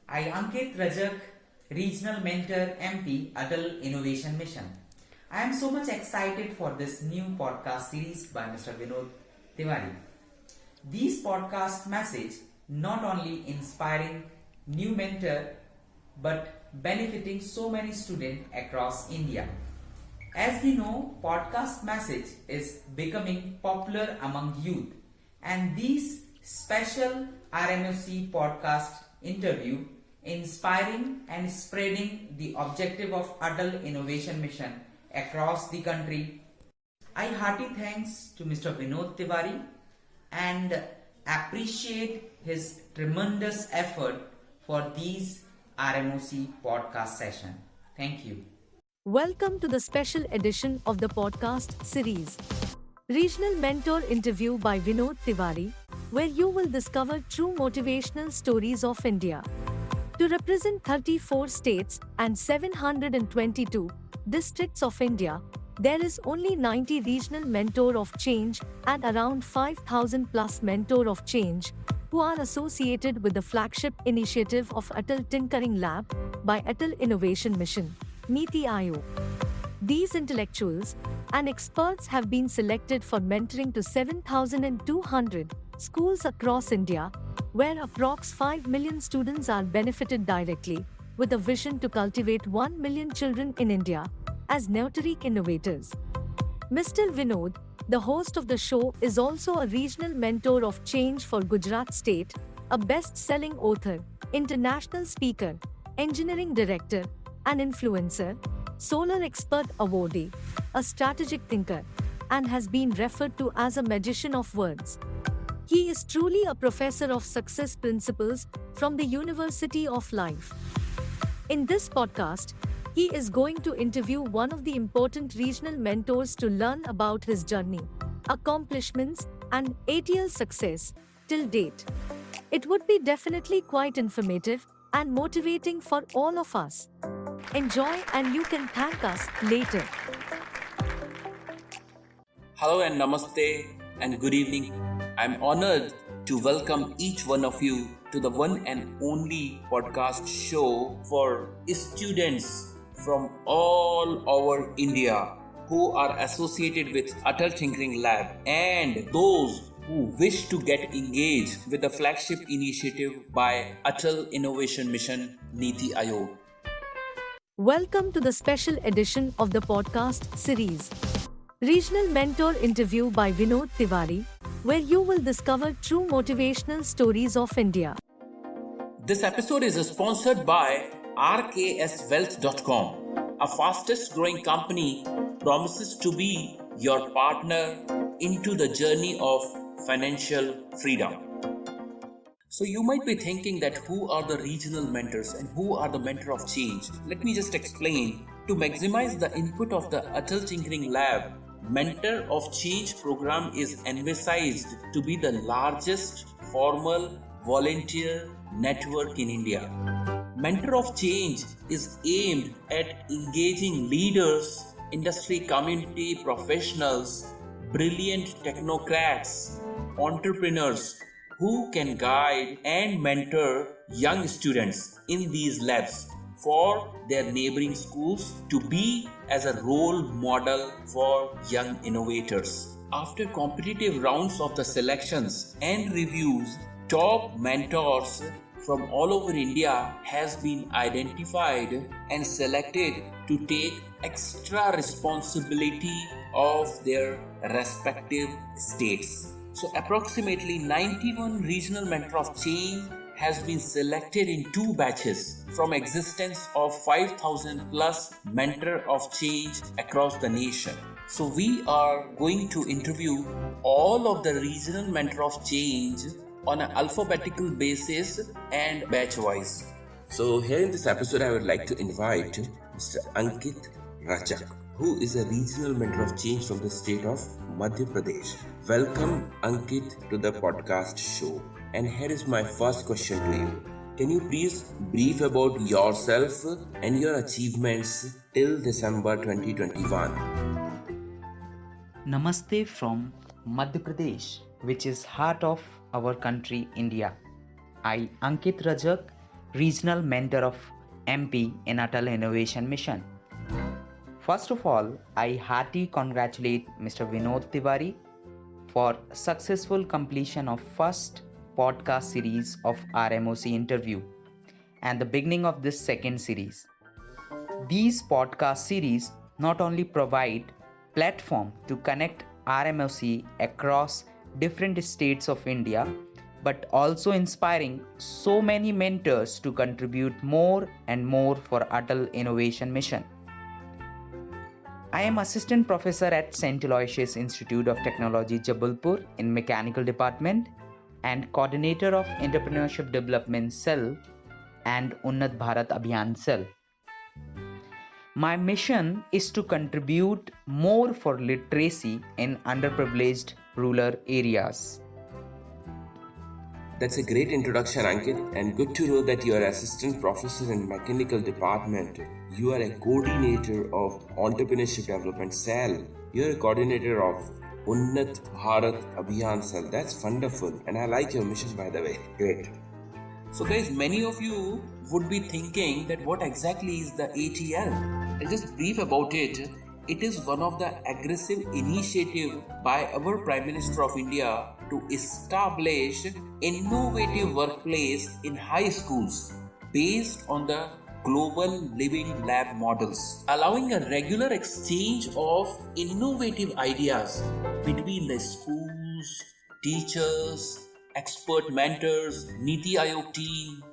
I, Ankit, Rajak, Regional Mentor MP, Atal Innovation Mission. I am so much excited for this new podcast series by Mr. Vinod Tiwari. These podcast message not only inspiring new mentor but benefiting so many students across India. As we know, podcast message is becoming popular among youth, and these special RMOC podcast interview inspiring and spreading the objective of Atal Innovation Mission across the country. I hearty thanks to Mr. Vinod Tiwari and appreciate his tremendous effort for these RMOC podcast session. Thank you. Welcome to the special edition of the podcast series, Regional Mentor Interview by Vinod Tiwari, where you will discover true motivational stories of India. To represent 34 states and 722 districts of India, there is only 90 regional mentor of change and around 5,000 plus mentor of change who are associated with the flagship initiative of Atal Tinkering Lab by Atal Innovation Mission, NITI Aayog. These intellectuals and experts have been selected for mentoring to 7,200 schools across India, where approx 5 million students are benefited directly, with a vision to cultivate 1 million children in India as narrate innovators. Mr. Vinod, the host of the show, is also a regional mentor of change for Gujarat State, a best-selling author, international speaker, engineering director, an influencer, solar expert awardee, a strategic thinker, and has been referred to as a magician of words. He is truly a professor of success principles from the University of Life. In this podcast, he is going to interview one of the important regional mentors to learn about his journey, accomplishments, and 8-year success till date. It would be definitely quite informative and motivating for all of us. Enjoy, and you can thank us later. Hello and namaste and good evening. I'm honored to welcome each one of you to the one and only podcast show for students from all over India who are associated with Atal Tinkering Lab and those who wish to get engaged with the flagship initiative by Atal Innovation Mission NITI Aayog. Welcome to the special edition of the podcast series, Regional Mentor Interview by Vinod Tiwari, where you will discover true motivational stories of India. This episode is sponsored by rkswealth.com, a fastest growing company promises to be your partner into the journey of financial freedom. So you might be thinking that who are the regional mentors and who are the mentor of change? Let me just explain. To maximize the input of the Atal Tinkering Lab, Mentor of Change program is envisaged to be the largest formal volunteer network in India. Mentor of Change is aimed at engaging leaders, industry community professionals, brilliant technocrats, entrepreneurs who can guide and mentor young students in these labs for their neighboring schools to be as a role model for young innovators. After competitive rounds of the selections and reviews, top mentors from all over India has been identified and selected to take extra responsibility of their respective states. So approximately 91 regional mentor of change has been selected in 2 batches from existence of 5,000 plus mentor of change across the nation. So we are going to interview all of the regional mentor of change on an alphabetical basis and batchwise. So here in this episode I would like to invite Mr. Ankit Rajak, who is a regional mentor of change from the state of Madhya Pradesh. Welcome Ankit to the podcast show. And here is my first question to you. Can you please brief about yourself and your achievements till December 2021? Namaste from Madhya Pradesh, which is heart of our country India. I, Ankit Rajak, regional mentor of MP in Atal Innovation Mission. First of all, I heartily congratulate Mr. Vinod Tiwari for successful completion of first podcast series of RMOC interview and the beginning of this second series. These podcast series not only provide platform to connect RMOC across different states of India, but also inspiring so many mentors to contribute more and more for Atal Innovation Mission. I am Assistant Professor at St. Aloysius Institute of Technology, Jabalpur in Mechanical Department and Coordinator of Entrepreneurship Development Cell and Unnat Bharat Abhiyan Cell. My mission is to contribute more for literacy in underprivileged rural areas. That's a great introduction, Ankit, and good to know that you are assistant professor in mechanical department. You are a coordinator of entrepreneurship development cell. You are a coordinator of Unnat Bharat Abhiyan cell. That's wonderful, and I like your mission, by the way. Great. So guys, many of you would be thinking that what exactly is the ATL? I'll just brief about it. It is one of the aggressive initiative by our Prime Minister of India to establish innovative workplace in high schools based on the global living lab models, allowing a regular exchange of innovative ideas between the schools, teachers, expert mentors, NITI Aayog team,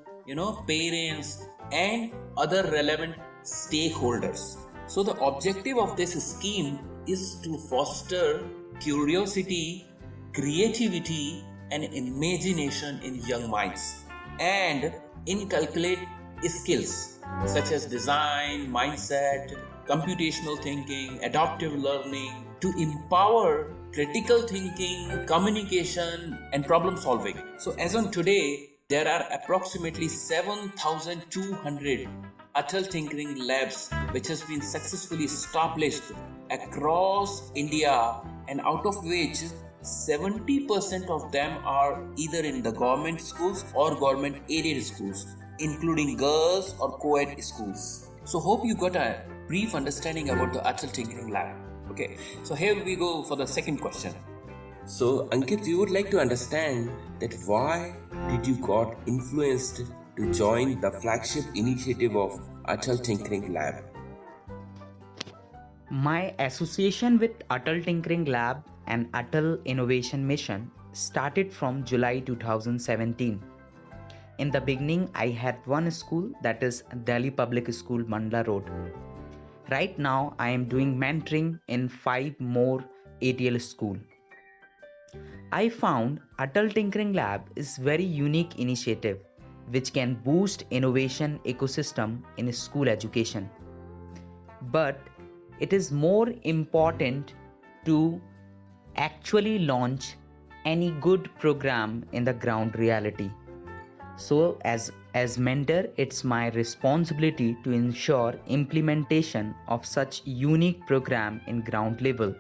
parents and other relevant stakeholders. So the objective of this scheme is to foster curiosity, creativity and imagination in young minds and inculcate skills such as design, mindset, computational thinking, adaptive learning to empower critical thinking, communication and problem solving. So as on today, there are approximately 7,200 Atal Tinkering Labs which has been successfully established across India, and out of which 70% of them are either in the government schools or government aided schools, including girls or co-ed schools. So hope you got a brief understanding about the Atal Tinkering Lab. Okay, so here we go for the second question. So Ankit, we would like to understand that why did you got influenced to join the flagship initiative of Atal Tinkering Lab? My association with Atal Tinkering Lab and Atal Innovation Mission started from July 2017. In the beginning, I had one school, that is Delhi Public School, Mandla Road. Right now, I am doing mentoring in 5 more ATL school. I found Atal Tinkering Lab is very unique initiative which can boost innovation ecosystem in school education. But it is more important to actually launch any good program in the ground reality. So as mentor, it's my responsibility to ensure implementation of such unique program in ground level.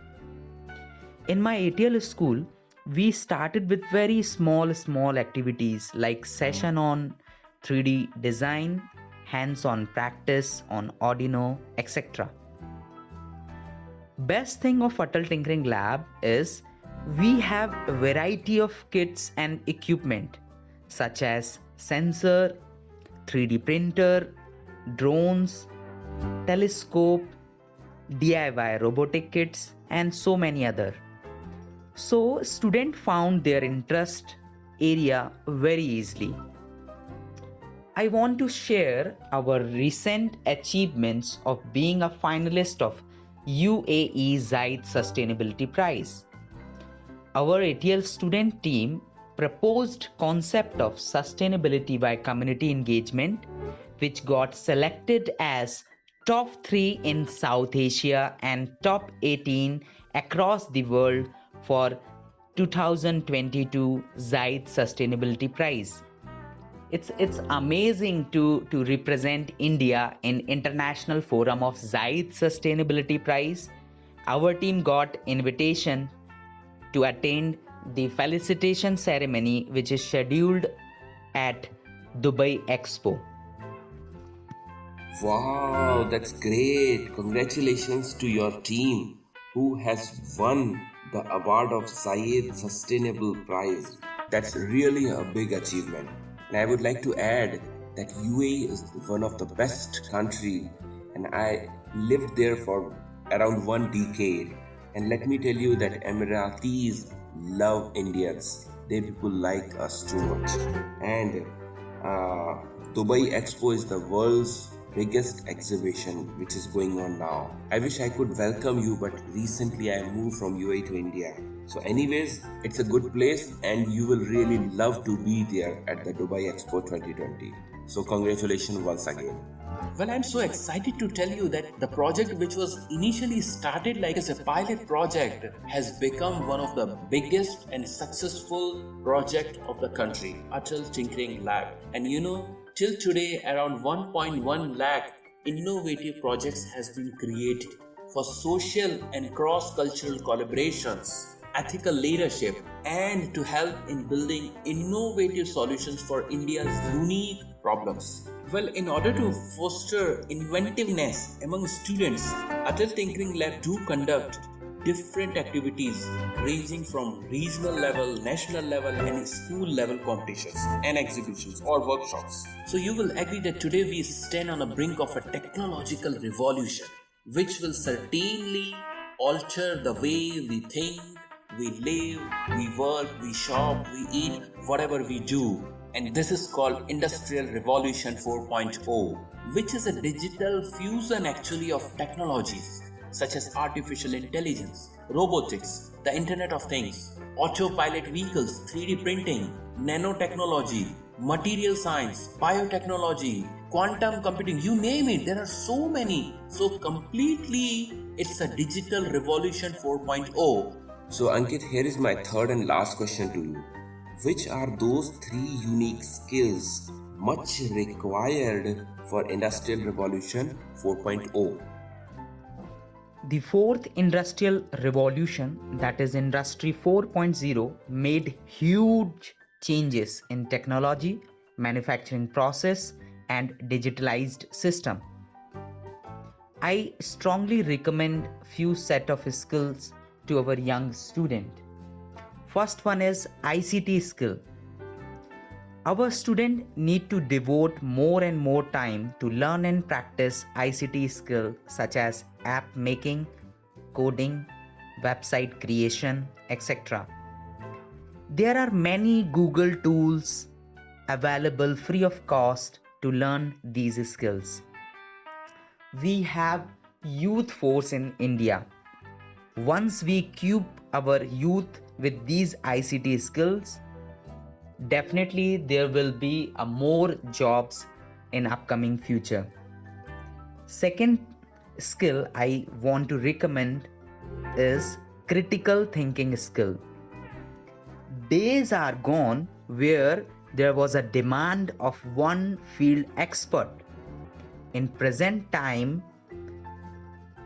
In my ATL school, we started with very small activities like session on 3D design, hands-on practice on Arduino, etc. Best thing of Atal Tinkering Lab is we have a variety of kits and equipment such as sensor, 3D printer, drones, telescope, DIY robotic kits and so many other. So students found their interest area very easily. I want to share our recent achievements of being a finalist of UAE Zaid Sustainability Prize. Our ATL student team proposed concept of sustainability by community engagement, which got selected as top 3 in South Asia and top 18 across the world for 2022 Zaid Sustainability Prize. It's amazing to represent India in International Forum of Zaid Sustainability Prize. Our team got invitation to attend the felicitation ceremony which is scheduled at Dubai Expo. Wow, that's great. Congratulations to your team who has won the award of Syed Sustainable Prize. That's really a big achievement. And I would like to add that UAE is one of the best country, and I lived there for around 1 decade. And let me tell you that Emiratis love Indians. They people like us too much. And Dubai Expo is the world's biggest exhibition which is going on now. I wish I could welcome you, but recently I moved from UAE to India. So anyways, it's a good place and you will really love to be there at the Dubai Expo 2020. So congratulations once again. Well, I'm so excited to tell you that the project, which was initially started like as a pilot project, has become one of the biggest and successful project of the country, Atal Tinkering Lab. And till today, around 1.1 lakh innovative projects has been created for social and cross-cultural collaborations, ethical leadership, and to help in building innovative solutions for India's unique problems. Well, in order to foster inventiveness among students, Atal Tinkering Lab do conduct different activities ranging from regional level, national level, and school level competitions and exhibitions or workshops. So you will agree that today we stand on the brink of a technological revolution, which will certainly alter the way we think, we live, we work, we shop, we eat, whatever we do. And this is called Industrial Revolution 4.0, which is a digital fusion actually of technologies such as artificial intelligence, robotics, the Internet of Things, autopilot vehicles, 3D printing, nanotechnology, material science, biotechnology, quantum computing, you name it, there are so many. So completely it's a digital revolution 4.0. So Ankit, here is my third and last question to you. Which are those 3 unique skills much required for Industrial Revolution 4.0? The fourth industrial revolution, that is Industry 4.0, made huge changes in technology, manufacturing process, and digitalized system. I strongly recommend few set of skills to our young student. First one is ICT skill. Our student need to devote more and more time to learn and practice ICT skill such as app making, coding, website creation, etc. There are many Google tools available free of cost to learn these skills. We have youth force in India. Once we equip our youth with these ICT skills, definitely there will be more jobs in upcoming future. Second skill I want to recommend is critical thinking skill. Days are gone where there was a demand of one field expert. In present time,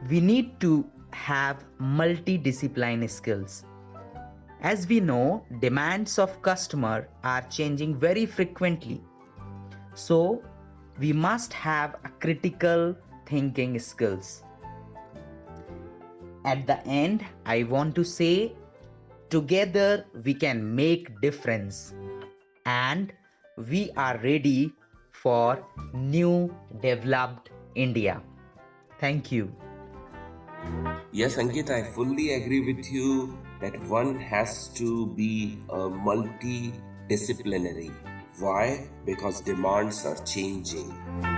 we need to have multidisciplinary skills. As we know, demands of customer are changing very frequently. So, we must have a critical thinking skills. At the end, I want to say, together we can make difference and we are ready for new developed India. Thank you. Yes, Ankit, I fully agree with you that one has to be multidisciplinary. Why? Because demands are changing.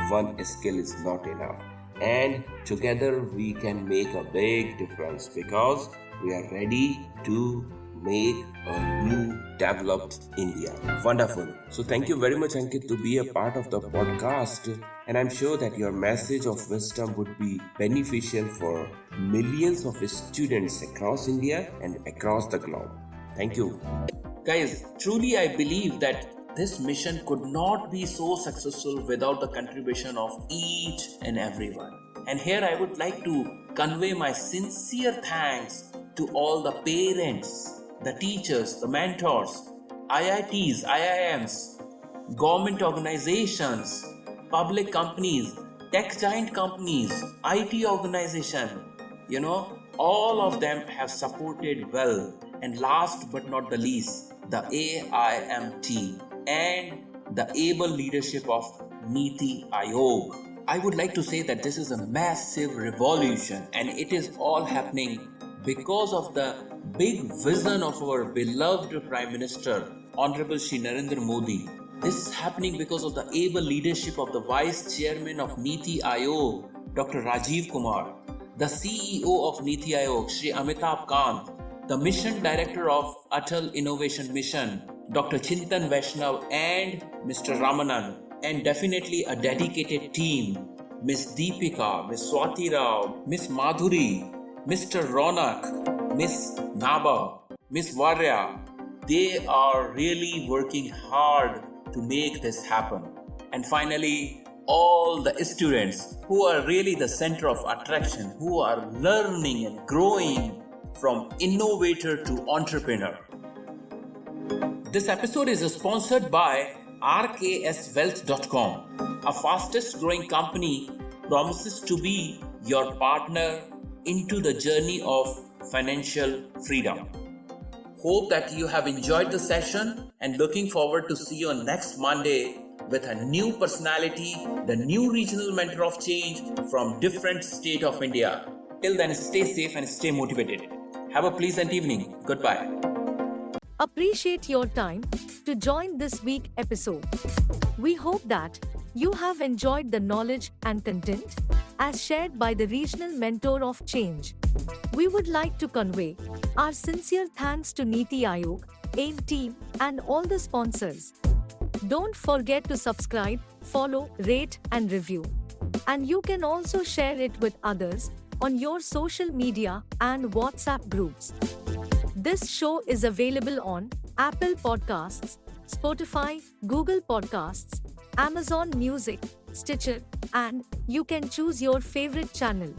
One skill is not enough. And together we can make a big difference because we are ready to make a new developed India. Wonderful. So thank you very much, Ankit, to be a part of the podcast. And I'm sure that your message of wisdom would be beneficial for millions of students across India and across the globe. Thank you. Guys, truly I believe that this mission could not be so successful without the contribution of each and everyone. And here I would like to convey my sincere thanks to all the parents, the teachers, the mentors, IITs, IIMs, government organizations, public companies, tech giant companies, IT organization, all of them have supported well. And last but not the least, the AIMT and the able leadership of NITI Aayog. I would like to say that this is a massive revolution, and it is all happening because of the big vision of our beloved Prime Minister, Honorable Shri Narendra Modi. This is happening because of the able leadership of the Vice Chairman of NITI Aayog, Dr. Rajiv Kumar, the CEO of NITI Aayog, Shri Amitabh Kant, the Mission Director of Atal Innovation Mission, Dr. Chintan Vaishnav and Mr. Ramanan, and definitely a dedicated team, Miss Deepika, Miss Swati Rao, Miss Madhuri, Mr. Ronak, Miss Naba, Miss Varya. They are really working hard to make this happen. And finally, all the students who are really the center of attraction, who are learning and growing from innovator to entrepreneur. This episode is sponsored by rkswealth.com. A fastest growing company promises to be your partner into the journey of financial freedom. Hope that you have enjoyed the session and looking forward to see you on next Monday with a new personality, the new regional mentor of change from different state of India. Till then, stay safe and stay motivated. Have a pleasant evening. Goodbye. Appreciate your time to join this week's episode. We hope that you have enjoyed the knowledge and content as shared by the regional mentor of change. We would like to convey our sincere thanks to NITI Aayog, AIM team, and all the sponsors. Don't forget to subscribe, follow, rate, and review. And you can also share it with others on your social media and WhatsApp groups. This show is available on Apple Podcasts, Spotify, Google Podcasts, Amazon Music, Stitcher, and you can choose your favorite channel.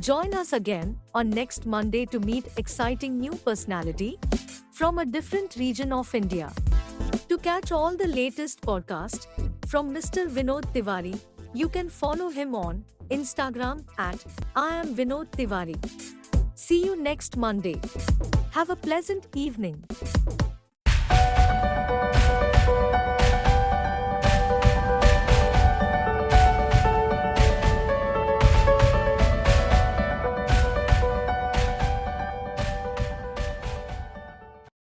Join us again on next Monday to meet exciting new personality from a different region of India. To catch all the latest podcast from Mr. Vinod Tiwari, you can follow him on Instagram at I am Vinod Tiwari. See you next Monday. Have a pleasant evening.